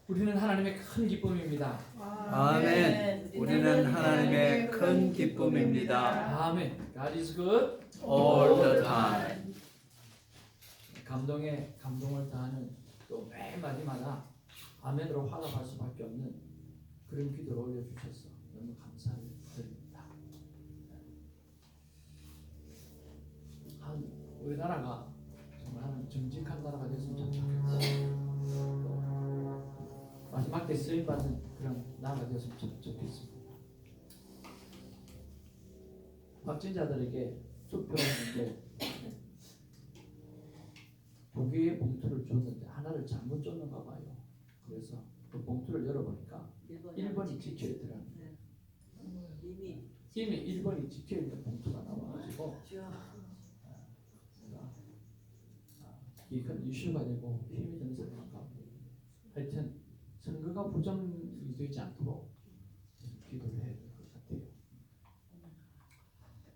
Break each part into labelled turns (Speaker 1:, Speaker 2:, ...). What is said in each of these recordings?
Speaker 1: 우리는 하나님의 큰 기쁨입니다.
Speaker 2: 아멘. 우리는 하나님의 큰 기쁨입니다.
Speaker 1: 아멘. God is good
Speaker 2: All the time.
Speaker 1: 감동을 다하는 또 매 마디마다 아멘으로 화답할 수밖에 없는 그런 기도를 올려주셔서 너무 감사를 드립니다. 우리나라가 정말 정직한 나라가 됐으면 참 좋겠고 마지막 때 쓰임받는 그런 나라가 됐으면 참 좋겠습니다. 확진자들에게 투표했는데 고기의 봉투를 줬는데 하나를 잘못 줬는가 봐요. 그래서 그 봉투를 열어보니까 1번이 찍혀있더라고요. 이미 1번이 찍혀있는 봉투가 나와가지고 이 큰 이슈가 되고 힘이 드는 생각하고 하여튼 선거가 부정이 되지 않도록 기도를 해야 될 것 같아요.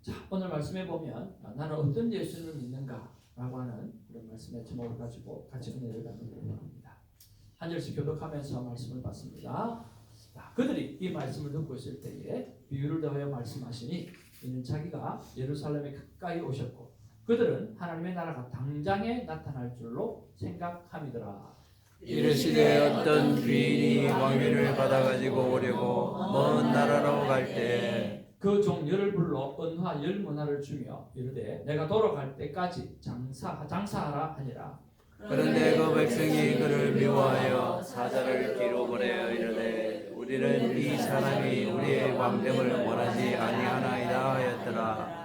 Speaker 1: 자, 오늘 말씀해 보면 나는 어떤 예수를 믿는가 라고 하는 그런 말씀의 제목을 가지고 같이 은혜를 나누려고 합니다. 한 절씩 교독하면서 말씀을 받습니다. 그들이 이 말씀을 듣고 있을 때에 비유를 더하여 말씀하시니 이는 자기가 예루살렘에 가까이 오셨고 그들은 하나님의 나라가 당장에 나타날 줄로 생각함이더라.
Speaker 2: 이르시되 어떤 귀인이 왕위를 받아가지고 오려고 먼 나라로 갈 때
Speaker 1: 그 종 열을 불러 은화 열 문화를 주며 이르되 내가 돌아갈 때까지 장사하라 하니라.
Speaker 2: 그런데 그 백성이 그를 미워하여 사자를 뒤로 보내어 이르되 우리는 이 사람이 우리의 왕됨을 원하지 아니하나이다 하였더라.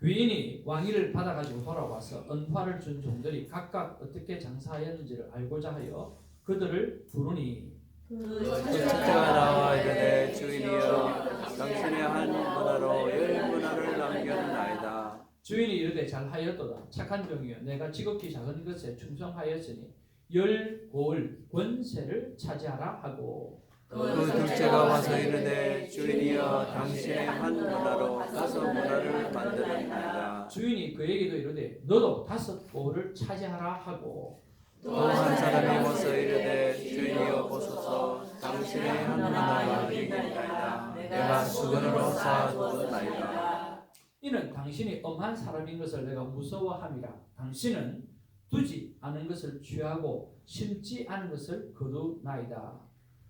Speaker 1: 귀인이 왕위를 받아가지고 돌아와서 은화를 준 종들이 각각 어떻게 장사하였는지를 알고자 하여 그들을 부르니
Speaker 2: 그 첫째가 나와 이르되 주인이여 당신의 한 문화로 열 문화를 남겼나이다.
Speaker 1: 주인이 이르되 잘하였도다. 착한 종이여 내가 지극히 작은 것에 충성하였으니 열 고을 권세를 차지하라 하고
Speaker 2: 그 둘째가 와서 이르되 주인이여 당신의 한 문화로 5 문화를 만들었나이다.
Speaker 1: 주인이 그에게도 이르되 너도 5 고을을 차지하라 하고
Speaker 2: 또 한 사람이 와서 이르되 주인이여 보소서 당신의 한 문화가 이기나이다. 내가 수건으로 쌓아두었나이다.
Speaker 1: 이는 당신이 엄한 사람인 것을 내가 무서워함이라. 당신은 두지 않은 것을 취하고 심지 않은 것을 거두나이다.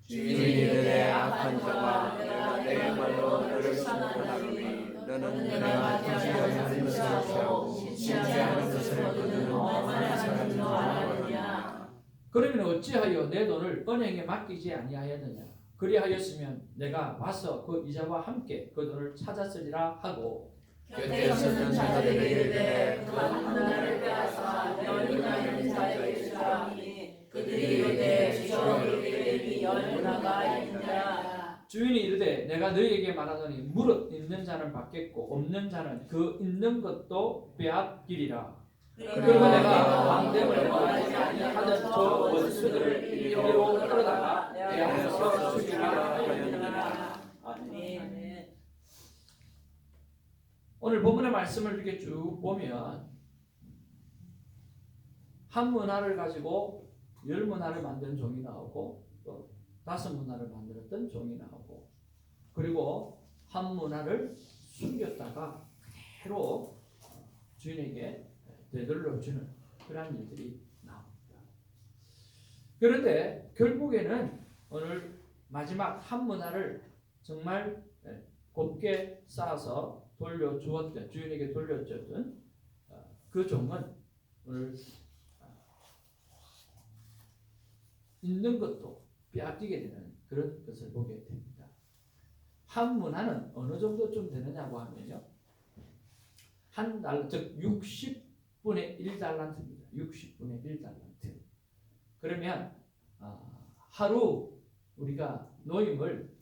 Speaker 2: 주인이 이르되 악한 자가 내가 내 말로 너를 심판하노니 너는 내가 두지 않은 것을 취하고 심지 않은 것을 거두는 엄한 사람인 줄 아느냐.
Speaker 1: 그러면 어찌하여 내 돈을 은행에 맡기지 아니하였느냐. 그리하였으면 내가 와서 그 이자와 함께 그 돈을 찾았으리라 하고
Speaker 2: 곁에 있었던 자들에게 이르되 그 한 문화를 빼앗아 열문화인 자에게 주라니 그들이 이르되 주여 우리에게 이 열문화가 있느냐.
Speaker 1: 주인이 이르되 내가 너희에게 말하노니 무릇 있는 자는 받겠고 없는 자는 그 있는 것도 빼앗기리라. 그리고 내가 왕됨을 원하지 아니하는 저 원수들을 이리로 끌어다가 내 앞에서 죽이라 하였느니라. 아멘. 오늘 본문의 말씀을 이렇게 쭉 보면 한 문화를 가지고 10 문화를 만든 종이 나오고 또 5 문화를 만들었던 종이 나오고 그리고 한 문화를 숨겼다가 그대로 주인에게 되돌려 주는 그런 일들이 나옵니다. 그런데 결국에는 오늘 마지막 한 문화를 정말 곱게 쌓아서 돌려주었던 주인에게 돌려줬던 그 종은 오늘 있는 것도 빼앗기게 되는 그런 것을 보게 됩니다. 한 문화는 어느 정도쯤 되느냐고 하면요, 한 달러 즉 60분의 1달란트입니다. 60분의 1달란트. 그러면 하루 우리가 노임을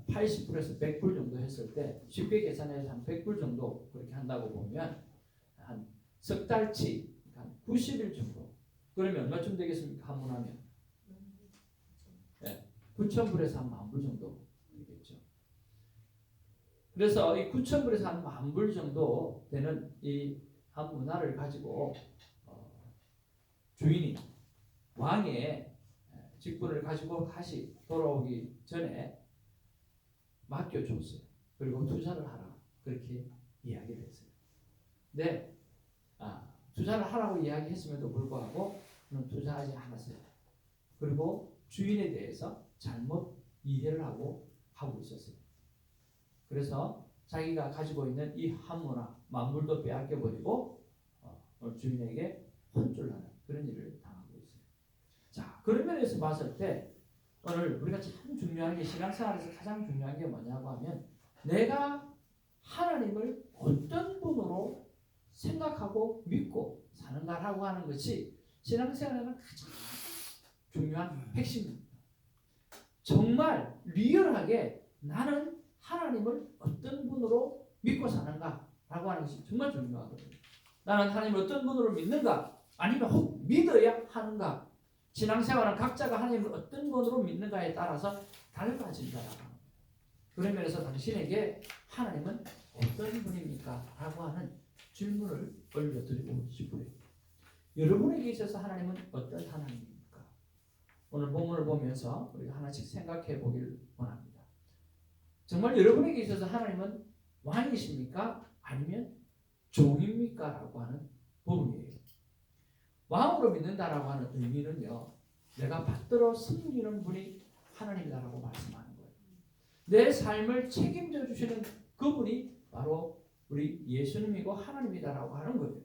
Speaker 1: 80불에서 100불 정도 했을 때 쉽게 계산해서 한 100불 정도 그렇게 한다고 보면 한 석 달치 한 90일 정도. 그러면 얼마쯤 되겠습니까? 한 번 하면 9,000불에서 한 10,000불 정도 되겠죠. 그래서 이 9,000불에서 한 10,000불 정도 되는 이 한 문화를 가지고 주인이 왕의 직분을 가지고 다시 돌아오기 전에 맡겨줬어요. 그리고 투자를 하라 그렇게 이야기를 했어요. 네, 투자를 하라고 이야기했음에도 불구하고 그는 투자하지 않았어요. 그리고 주인에 대해서 잘못 이해를 하고 있었어요. 그래서 자기가 가지고 있는 이 한무나 만물도 빼앗겨버리고 주인에게 혼쭐나는 그런 일을 당하고 있어요. 자, 그런 면에서 봤을 때 오늘 우리가 참 중요한 게 신앙생활에서 가장 중요한 게 뭐냐고 하면 내가 하나님을 어떤 분으로 생각하고 믿고 사는가라고 하는 것이 신앙생활에는 가장 중요한 핵심입니다. 정말 리얼하게 나는 하나님을 어떤 분으로 믿고 사는가라고 하는 것이 정말 중요하거든요. 나는 하나님을 어떤 분으로 믿는가 아니면 혹 믿어야 하는가. 신앙생활은 각자가 하나님을 어떤 분으로 믿는가에 따라서 달라진다라고 합니다. 그런 면에서 당신에게 하나님은 어떤 분입니까? 라고 하는 질문을 올려드리고 싶어요. 여러분에게 있어서 하나님은 어떤 하나님입니까? 오늘 본문을 보면서 우리가 하나씩 생각해 보길 원합니다. 정말 여러분에게 있어서 하나님은 왕이십니까? 아니면 종입니까? 라고 하는 부분이에요. 왕으로 믿는다라고 하는 의미는요, 내가 받들어 섬기는 분이 하나님이다라고 말씀하는 거예요. 내 삶을 책임져 주시는 그분이 바로 우리 예수님이고 하나님이다라고 하는 거예요.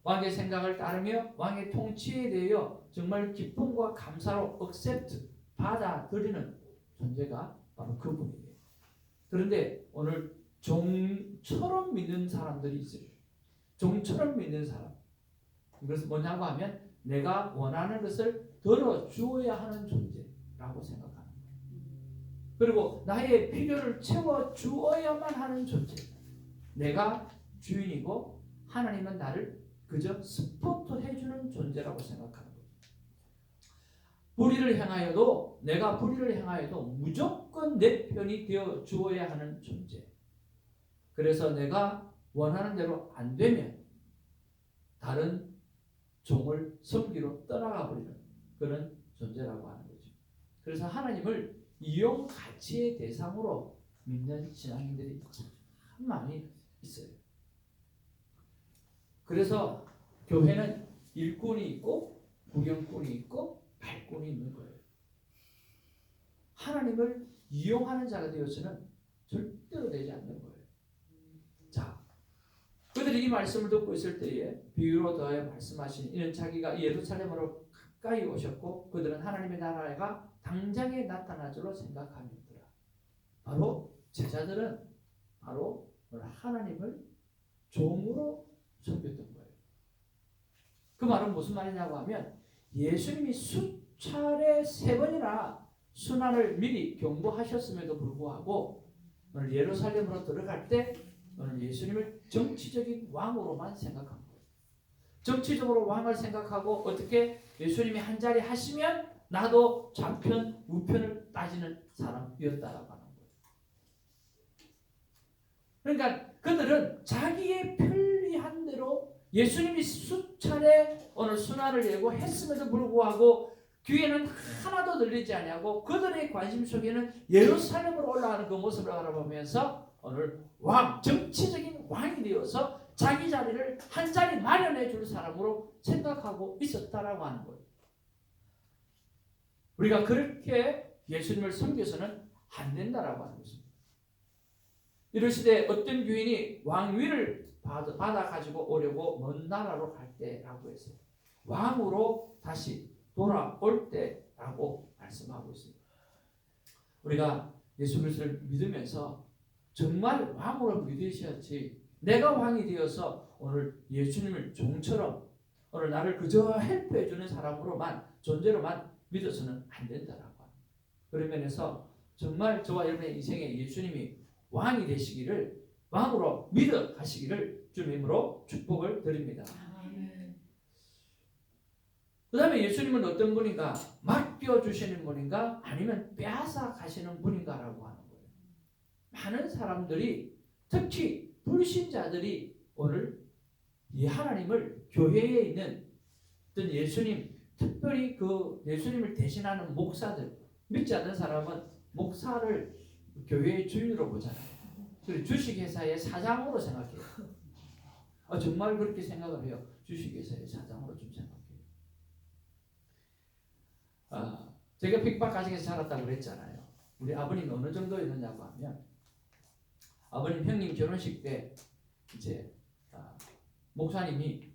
Speaker 1: 왕의 생각을 따르며 왕의 통치에 대하여 정말 기쁨과 감사로 accept, 받아들이는 존재가 바로 그분이에요. 그런데 오늘 종처럼 믿는 사람들이 있어요. 종처럼 믿는 사람. 그래서 뭐냐고 하면 내가 원하는 것을 들어주어야 하는 존재라고 생각하는 거예요. 그리고 나의 필요를 채워주어야만 하는 존재. 내가 주인이고 하나님은 나를 그저 스포트 해주는 존재라고 생각하는 거예요. 불의를 행하여도 내가 불의를 행하여도 무조건 내 편이 되어 주어야 하는 존재. 그래서 내가 원하는 대로 안 되면 다른 종을 섬기러 떠나가 버리는 그런 존재라고 하는 거죠. 그래서 하나님을 이용 가치의 대상으로 믿는 신앙인들이 참 많이 있어요. 그래서 교회는 일꾼이 있고 구경꾼이 있고 발꾼이 있는 거예요. 하나님을 이용하는 자가 되어서는 절대로 되지 않는 거예요. 자, 그들이 이 말씀을 듣고 있을 때에 비유로 더하여 말씀하신 이는 자기가 예루살렘으로 가까이 오셨고 그들은 하나님의 나라가 당장에 나타날 줄로 생각하였더라. 바로 제자들은 바로 하나님을 종으로 섬겼던 거예요. 그 말은 무슨 말이냐고 하면 예수님이 수차례 3번이나 순환을 미리 경고하셨음에도 불구하고 오늘 예루살렘으로 들어갈 때 오늘 예수님을 정치적인 왕으로만 생각한 거예요. 정치적으로 왕을 생각하고 어떻게 예수님이 한 자리 하시면 나도 좌편 우편을 따지는 사람이었다라고 하는 거예요. 그러니까 그들은 자기의 편리한 대로 예수님이 수차례 오늘 순환을 예고했음에도 불구하고 귀에는 하나도 들리지 아니하고 그들의 관심 속에는 예루살렘으로 올라가는 그 모습을 바라보면서 오늘 왕, 정치적인 왕이 되어서 자기 자리를 한 자리 마련해 줄 사람으로 생각하고 있었다라고 하는 거예요. 우리가 그렇게 예수님을 섬겨서는 안 된다라고 하는 것입니다. 이러시되 어떤 귀인이 왕위를 받아 가지고 오려고 먼 나라로 갈 때라고 했어요. 왕으로 다시 돌아올 때라고 말씀하고 있습니다. 우리가 예수 그리스도를 믿으면서 정말 왕으로 믿으셔야지 내가 왕이 되어서 오늘 예수님을 종처럼 오늘 나를 그저 헬프해 주는 사람으로만 존재로만 믿어서는 안 된다라고 합니다. 그런 면에서 정말 저와 여러분의 인생에 예수님이 왕이 되시기를 왕으로 믿어 가시기를 주님으로 축복을 드립니다. 그 다음에 예수님은 어떤 분인가? 맡겨주시는 분인가? 아니면 빼앗아 가시는 분인가? 라고 하는 거예요. 많은 사람들이 특히 불신자들이 오늘 이 하나님을 교회에 있는 어떤 예수님 특별히 그 예수님을 대신하는 목사들, 믿지 않는 사람은 목사를 교회의 주인으로 보잖아요. 그리고 주식회사의 사장으로 생각해요. 정말 그렇게 생각을 해요. 주식회사의 사장으로 좀 생각해요. 제가 핍박 가정에서 자랐다고 그랬잖아요. 우리 아버님이 어느 정도였느냐고 하면, 아버님 형님 결혼식 때 이제 목사님이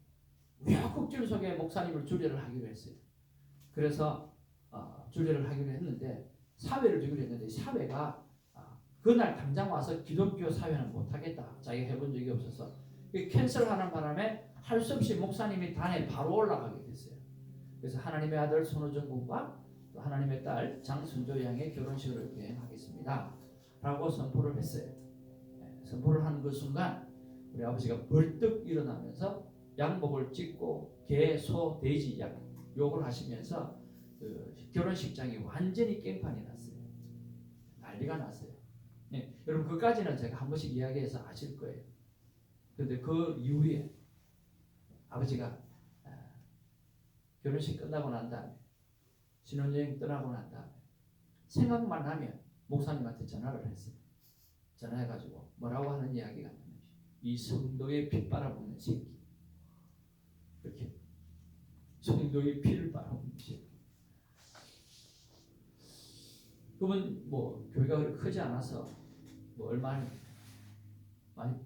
Speaker 1: 우여곡절 속에 목사님을 주례를 하기로 했어요. 그래서 주례를 하기로 했는데 사회를 주기로 했는데 사회가 그날 당장 와서 기독교 사회는 못하겠다. 자기가 해본 적이 없어서 캔슬하는 바람에 할 수 없이 목사님이 단에 바로 올라가게 됐어요. 그래서 하나님의 아들 손호정 군과 또 하나님의 딸 장순조 양의 결혼식을 계획하겠습니다 라고 선포를 했어요. 선포를 하는 그 순간 우리 아버지가 벌떡 일어나면서 양복을 찢고 개, 소, 돼지 욕을 하시면서 그 결혼식장이 완전히 깽판이 났어요. 난리가 났어요. 여러분 그까지는 제가 한 번씩 이야기해서 아실 거예요. 그런데 그 이후에 아버지가 결혼식 끝나고 난 다음에 신혼여행 떠나고 난 다음에 생각만 하면 목사님한테 전화를 했어요. 전화해가지고 뭐라고 하는 이야기가 있냐면, 이 성도의 피 빨아먹는 새끼, 이렇게 성도의 피를 빨아먹는 새끼. 그분 뭐 교회가 그렇게 크지 않아서 뭐 얼마 많이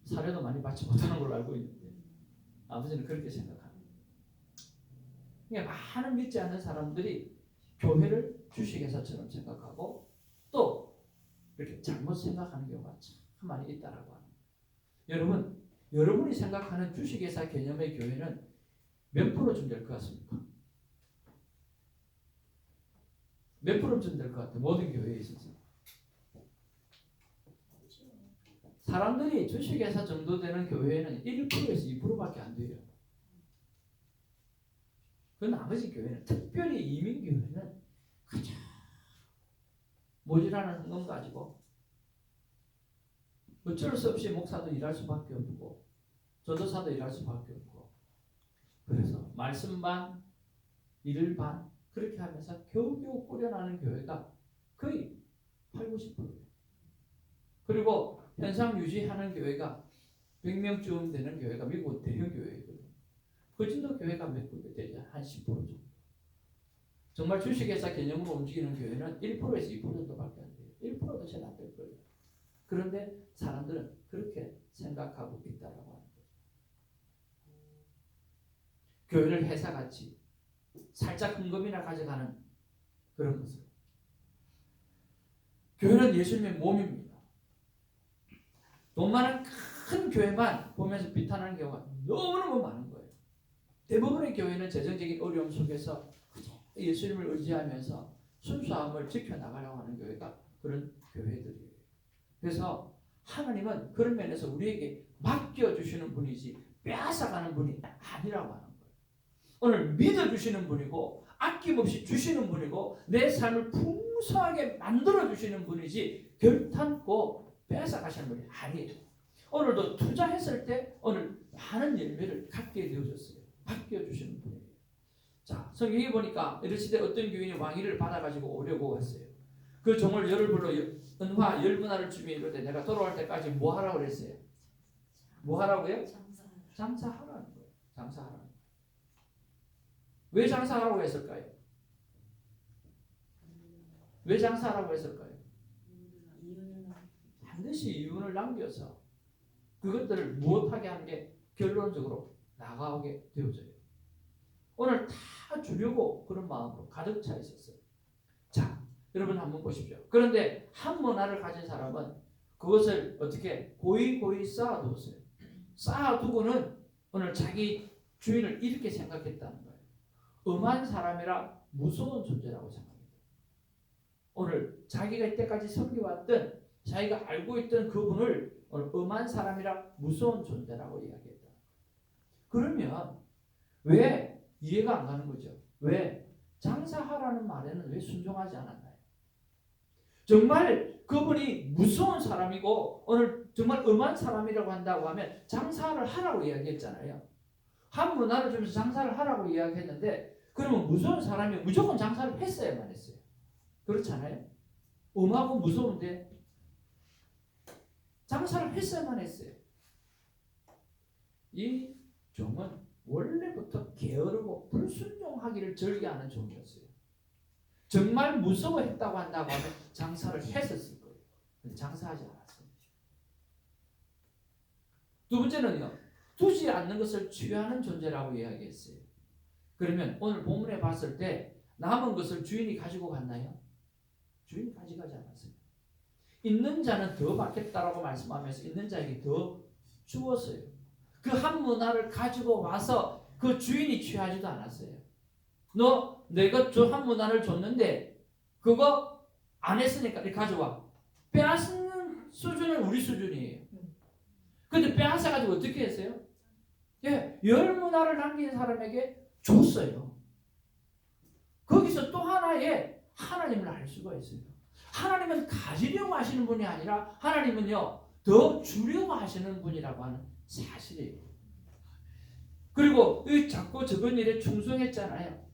Speaker 1: 사례도 많이 받지 못하는 걸로 알고 있는데 아버지는 그렇게 생각합니다. 그러니까 많은 믿지 않는 사람들이 교회를 주식회사처럼 생각하고 또 이렇게 잘못 생각하는 경우가 참 많이 있다라고 합니다. 여러분이 생각하는 주식회사 개념의 교회는 몇 프로쯤 될 것 같습니까? 몇 프로쯤 될 것 같아요? 모든 교회에 있어서. 사람들이 주식회사 정도 되는 교회는 1%에서 2%밖에 안 돼요. 그 나머지 교회는, 특별히 이민교회는 가장 모자라는 헌금 가지고 어쩔 수 없이 목사도 일할 수밖에 없고 전도사도 일할 수밖에 없고, 그래서 말씀 반, 일을 반 그렇게 하면서 겨우겨우 꾸려나는 교회가 거의 80~90%예요. 그리고 현상 유지하는 교회가 100명쯤 되는 교회가 미국 대형 교회거든요. 그 정도 교회가 몇 군데 되죠? 한 10% 정도. 정말 주식회사 개념으로 움직이는 교회는 1%에서 2% 정도밖에 안 돼요. 1%도 잘 안 될 거예요. 그런데 사람들은 그렇게 생각하고 있다라고 하는 거죠. 교회를 회사같이 살짝 헌금이나 가져가는 그런 모습. 교회는 예수님의 몸입니다. 돈 많은 큰 교회만 보면서 비탄하는 경우가 너무너무 많은 거예요. 대부분의 교회는 재정적인 어려움 속에서 예수님을 의지하면서 순수함을 지켜나가려고 하는 교회가 그런 교회들이에요. 그래서 하나님은 그런 면에서 우리에게 맡겨주시는 분이지 빼앗아가는 분이 아니라고 하는 거예요. 오늘 믿어주시는 분이고 아낌없이 주시는 분이고 내 삶을 풍성하게 만들어주시는 분이지 결탄코 빼앗아가시는 분이 아니에요. 오늘도 투자했을 때 오늘 많은 열매를 갖게 되어졌어요. 맡겨주시는 분이에요. 자, 성경에 보니까 이르시되 어떤 교인이 왕위를 받아가지고 오려고 했어요. 그 종을 열을 불러 은화 10문화를 주며 이르되 내가 돌아올 때까지 뭐 하라고 그랬어요? 뭐 하라고요? 장사하라는 거예요. 장사하라는 거예요. 왜 장사하라고 했을까요? 왜 장사하라고 했을까요? 반드시 이윤을 남겨서 그것들을 무엇하게 하는 게 결론적으로 나가오게 되어져요. 오늘 다 주려고 그런 마음으로 가득 차 있었어요. 자, 여러분 한번 보십시오. 그런데 한 문화를 가진 사람은 그것을 어떻게 고이고이 쌓아두었어요. 쌓아두고는 오늘 자기 주인을 이렇게 생각했다는 거예요. 엄한 사람이라 무서운 존재라고 생각합니다. 오늘 자기가 이때까지 섬겨왔던 자기가 알고 있던 그분을 오늘 엄한 사람이라 무서운 존재라고 이야기했다. 그러면 왜 이해가 안 가는 거죠? 왜 장사하라는 말에는 왜 순종하지 않았나요? 정말 그분이 무서운 사람이고 오늘 정말 엄한 사람이라고 한다고 하면 장사를 하라고 이야기했잖아요. 한 문화를 주면서 장사를 하라고 이야기했는데 그러면 무서운 사람이 무조건 장사를 했어야만 했어요. 그렇잖아요? 엄하고 무서운데 장사를 했어야만 했어요. 이 종은 원래부터 게으르고 불순종하기를 즐겨하는 종이었어요. 정말 무서워했다고 한다고 하면 장사를 했었을 거예요. 근데 장사하지 않았어요. 두 번째는요, 두지 않는 것을 취하는 존재라고 이야기했어요. 그러면 오늘 본문에 봤을 때 남은 것을 주인이 가지고 갔나요? 주인이 가져가지 않았어요. 있는 자는 더 받겠다라고 말씀하면서 있는 자에게 더 주었어요. 그 한 문화를 가지고 와서 그 주인이 취하지도 않았어요. 너 내가 저 한 문화를 줬는데 그거 안 했으니까 이렇게 가져와. 빼앗는 수준은 우리 수준이에요. 근데 빼앗아가지고 어떻게 했어요? 예, 10문화를 남긴 사람에게 줬어요. 거기서 또 하나의 하나님을 알 수가 있어요. 하나님은 가지려고 하시는 분이 아니라 하나님은요 더 주려고 하시는 분이라고 하는 사실이에요. 그리고 이 작고 적은 일에 충성했잖아요.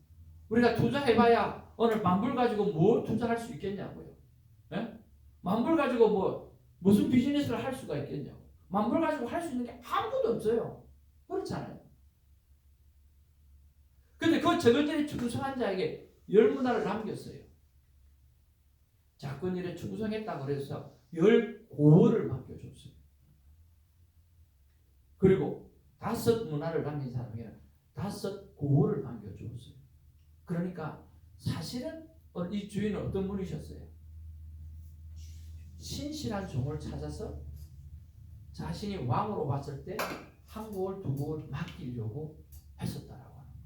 Speaker 1: 우리가 투자해봐야 오늘 만불 가지고 뭐 투자할 수 있겠냐고요. 예? 만불 가지고 뭐 무슨 비즈니스를 할 수가 있겠냐고. 만불 가지고 할 수 있는 게 아무것도 없어요. 그렇잖아요. 근데 그 적은 일에 충성한 자에게 10문화를 남겼어요. 작은 일에 충성했다고 그래서 10고을을 맡겨줬어요. 그리고 5문화를 남긴 사람에게는 5고을을 남겨줬어요. 그러니까 사실은 이 주인은 어떤 분이셨어요? 신실한 종을 찾아서 자신이 왕으로 왔을 때 한 고을, 두 고을 맡기려고 했었다라고 하는 거예요.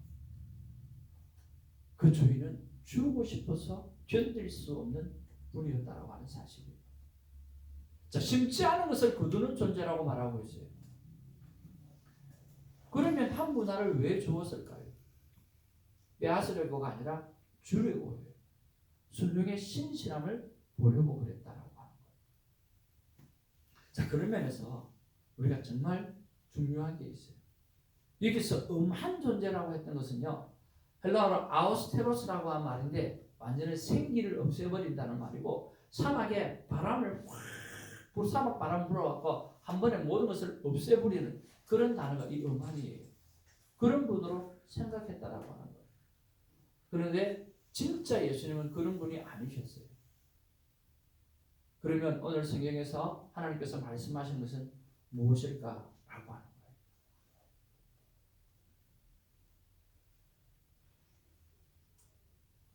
Speaker 1: 그 주인은 주고 싶어서 견딜 수 없는 분이었다라고 하는 사실이에요. 자, 심지 않은 것을 거두는 존재라고 말하고 있어요. 그러면 한 문화를 왜 주었을까요? 빼앗으려고가 아니라 주려고 해요. 순종의 신실함을 보려고 그랬다라고 하는 거예요. 자, 그런 면에서 우리가 정말 중요한 게 있어요. 여기서 음한 존재라고 했던 것은요, 헬라어로 아우스테로스라고 한 말인데 완전히 생기를 없애버린다는 말이고, 사막에 바람을 확, 불사막 바람 불어갖고 한 번에 모든 것을 없애버리는 그런 단어가 이 음한이에요. 그런 분으로 생각했다라고 하는 거예요. 그런데 진짜 예수님은 그런 분이 아니셨어요. 그러면 오늘 성경에서 하나님께서 말씀하신 것은 무엇일까라고 하는 거예요.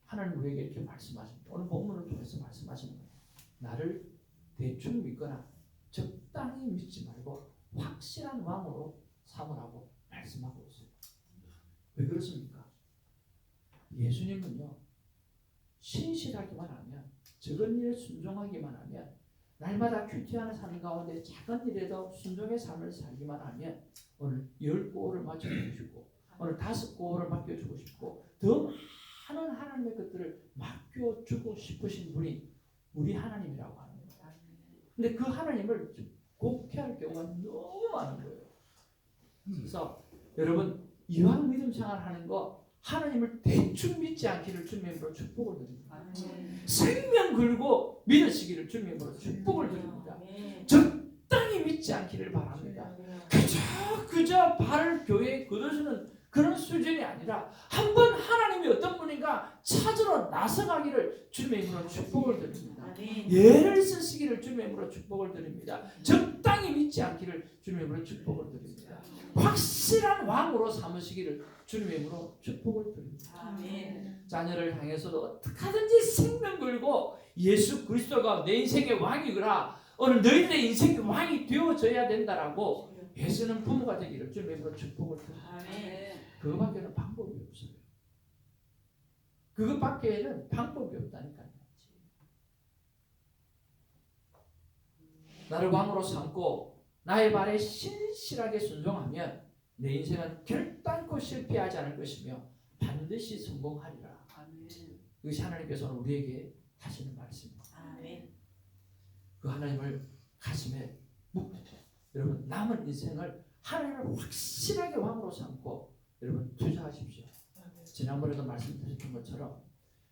Speaker 1: 하나님 우리에게 이렇게 말씀하십니다. 오늘 본문을 통해서 말씀하시는 거예요. 나를 대충 믿거나 적당히 믿지 말고 확실한 왕으로 삼으라고 말씀하고 있어요. 왜 그렇습니까? 예수님은요, 신실하기만 하면, 적은 일에 순종하기만 하면, 날마다 큐티하는 삶 가운데 작은 일에도 순종의 삶을 살기만 하면 오늘 10고을을 맡겨주시고 오늘 5고을을 맡겨주고 싶고 더 많은 하나님의 것들을 맡겨주고 싶으신 분이 우리 하나님이라고 하는 거예요. 근데 그 하나님을 곡해할 경우가 너무 많은 거예요. 그래서 여러분, 이왕 믿음 생활하는 거 하나님을 대충 믿지 않기를 주님으로 축복을 드립니다. 생명 걸고 믿으시기를 주님으로 축복을 드립니다. 적당히 믿지 않기를 바랍니다. 그저 발을 교회에 걷어주는 그런 수준이 아니라 한번 하나님이 어떤 분인가 찾으러 나서가기를 주님의 이름으로 축복을 드립니다. 예를 쓰시기를 주님의 이름으로 축복을 드립니다. 적당히 믿지 않기를 주님의 이름으로 축복을 드립니다. 확실한 왕으로 삼으시기를 주님의 이름으로 축복을 드립니다. 자녀를 향해서도 어떻게 하든지 생명 걸고 예수 그리스도가 내 인생의 왕이거라, 오늘 너희들의 인생의 왕이 되어져야 된다라고 예수는 부모가 되기를 주님의 이름으로 축복을 드립니다. 그거밖에는 방법이 없어요. 그것밖에는 방법이 없다니까요. 나를 왕으로 삼고 나의 말에 신실하게 순종하면 내 인생은 결단코 실패하지 않을 것이며 반드시 성공하리라. 그것이 하나님께서 우리에게 하시는 말씀입니다. 그 하나님을 가슴에 묻고 여러분 남은 인생을 하나님을 확실하게 왕으로 삼고 여러분 투자하십시오. 지난번에도 말씀드렸던 것처럼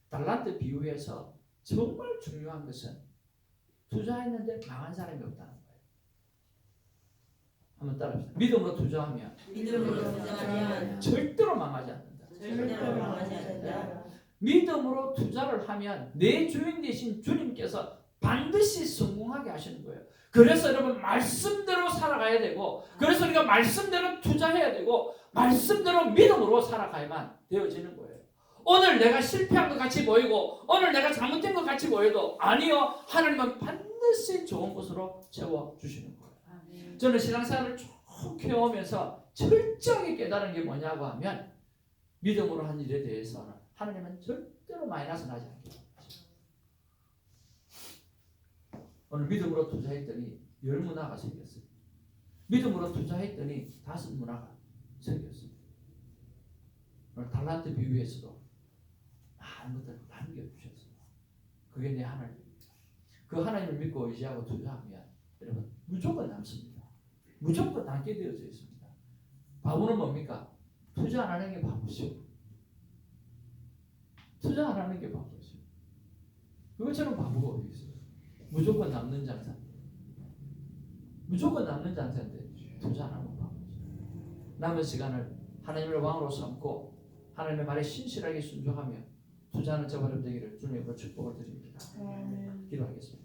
Speaker 1: 달란트 비유에서 정말 중요한 것은 투자했는데 망한 사람이 없다는 거예요. 한번 따라합시다. 믿음으로 투자하면 절대로 망하지 않는다. 믿음으로 투자를 하면 내 주인 되신 주님께서 반드시 성공하게 하시는 거예요. 그래서 여러분 말씀대로 살아가야 되고, 그래서 우리가 말씀대로 투자해야 되고, 말씀대로 믿음으로 살아가야만 되어지는 거예요. 오늘 내가 실패한 것 같이 보이고 오늘 내가 잘못된 것 같이 보여도 아니요, 하나님은 반드시 좋은 것으로 채워주시는 거예요. 저는 신앙생활을 쭉 해오면서 철저하게 깨달은 게 뭐냐고 하면, 믿음으로 한 일에 대해서는 하나님은 절대로 마이너스 나지 않게 합니다. 오늘 믿음으로 투자했더니 10문화가 생겼어요. 믿음으로 투자했더니 5문화가 생겼어요. 오늘 달란트 비유에서도 많은 것들을 남겨주셨어요. 그게 내 하나님입니다. 그 하나님을 믿고 의지하고 투자하면 여러분 무조건 남습니다. 무조건 남게 되어져 있습니다. 바보는 뭡니까? 투자 안 하는 게 바보죠. 투자 안 하는 게 바보죠. 그것처럼 바보가 어디 있어요? 무조건 남는 장사. 무조건 남는 장사인데 투자 안 하면 바보죠. 남은 시간을 하나님을 왕으로 삼고 하나님의 말에 신실하게 순종하며 투자하는 저와 여러분 되기를 주님으로 축복을 드립니다. 기도하겠습니다.